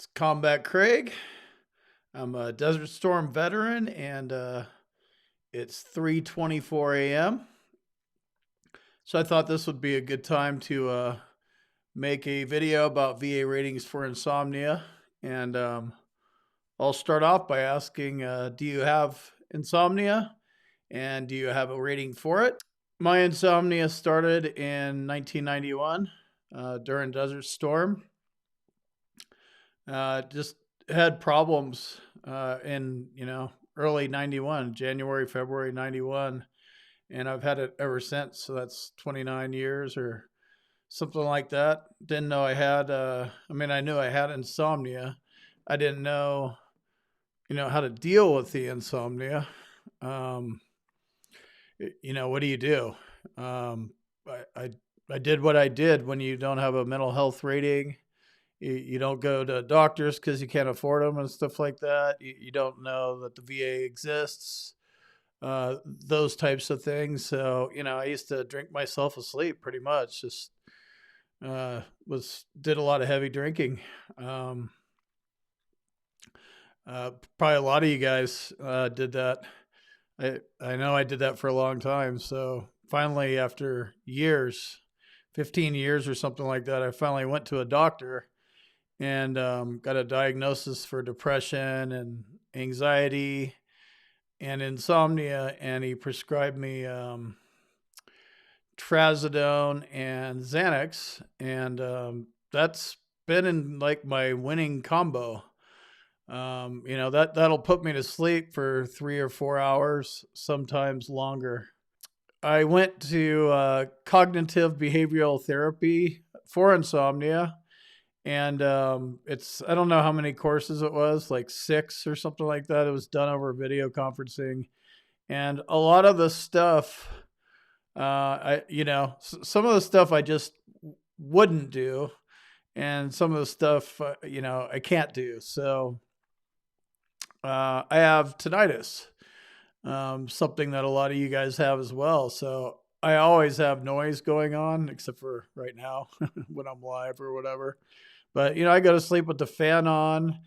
It's Combat Craig. I'm a Desert Storm veteran, and it's 3:24 a.m. So I thought this would be a good time to make a video about VA ratings for insomnia. And I'll start off by asking, do you have insomnia, and do you have a rating for it? My insomnia started in 1991 during Desert Storm. Just had problems in early 91, January, February 91, and I've had it ever since. So that's 29 years or something like that. Didn't know I had I knew I had insomnia. I didn't know how to deal with the insomnia. um what do you do? um I did what I did. When you don't have a mental health rating, you don't go to doctors because you can't afford them and stuff like that. You don't know that the VA exists, those types of things. So, I used to drink myself asleep pretty much. Just did a lot of heavy drinking. Um, Probably a lot of you guys did that. I know I did that for a long time. So finally, after years, 15 years or something like that, I finally went to a doctor and got a diagnosis for depression and anxiety and insomnia. And he prescribed me trazodone and Xanax. And that's been in like my winning combo. That'll put me to sleep for 3 or 4 hours, sometimes longer. I went to cognitive behavioral therapy for insomnia. And I don't know how many courses it was, like 6 or something like that. It was done over video conferencing. And a lot of the stuff, some of the stuff I just wouldn't do. And some of the stuff, I can't do. So I have tinnitus, something that a lot of you guys have as well. So I always have noise going on, except for right now when I'm live or whatever. But, I go to sleep with the fan on,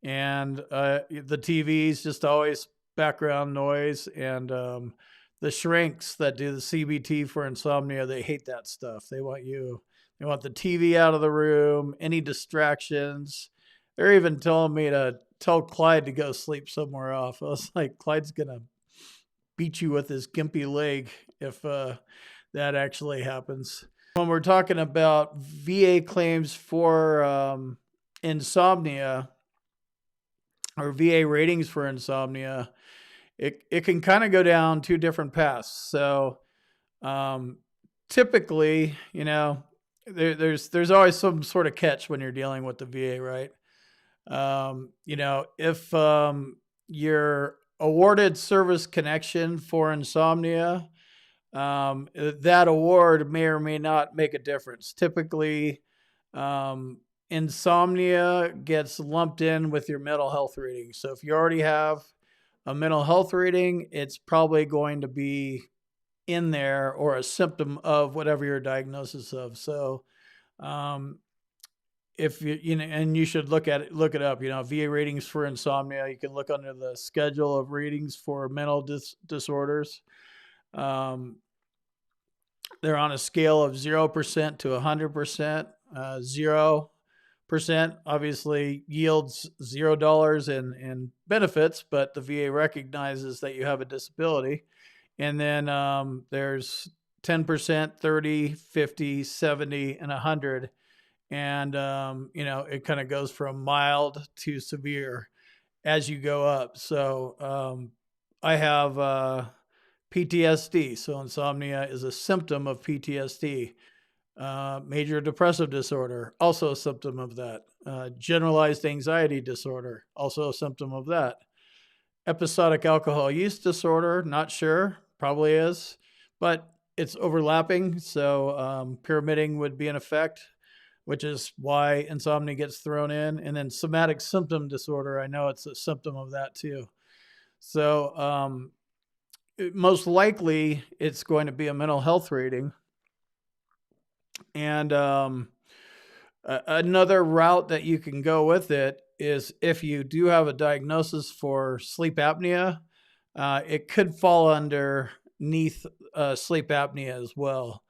and the TV's just always background noise. And the shrinks that do the CBT for insomnia, they hate that stuff. They want the TV out of the room, any distractions. They're even telling me to tell Clyde to go sleep somewhere off. I was like, Clyde's going to beat you with his gimpy leg if that actually happens. When we're talking about VA claims for insomnia, or VA ratings for insomnia, it can kind of go down 2 different paths. So typically, there's always some sort of catch when you're dealing with the VA, right? If you're awarded service connection for insomnia, that award may or may not make a difference. Typically, insomnia gets lumped in with your mental health rating. So if you already have a mental health rating, it's probably going to be in there, or a symptom of whatever your diagnosis of. So, if and you should look it up, VA ratings for insomnia. You can look under the schedule of ratings for mental disorders. They're on a scale of 0% to 100%. 0% obviously yields $0 in benefits, but the VA recognizes that you have a disability. And then there's 10%, 30, 50, 70, and 100. And, it kind of goes from mild to severe as you go up. So I have PTSD. So insomnia is a symptom of PTSD. Major depressive disorder, also a symptom of that. Generalized anxiety disorder, also a symptom of that. Episodic alcohol use disorder, not sure, probably is, but it's overlapping. So pyramiding would be in effect, which is why insomnia gets thrown in. And then somatic symptom disorder, I know it's a symptom of that too. So most likely it's going to be a mental health rating. And another route that you can go with it is if you do have a diagnosis for sleep apnea, it could fall underneath sleep apnea as well.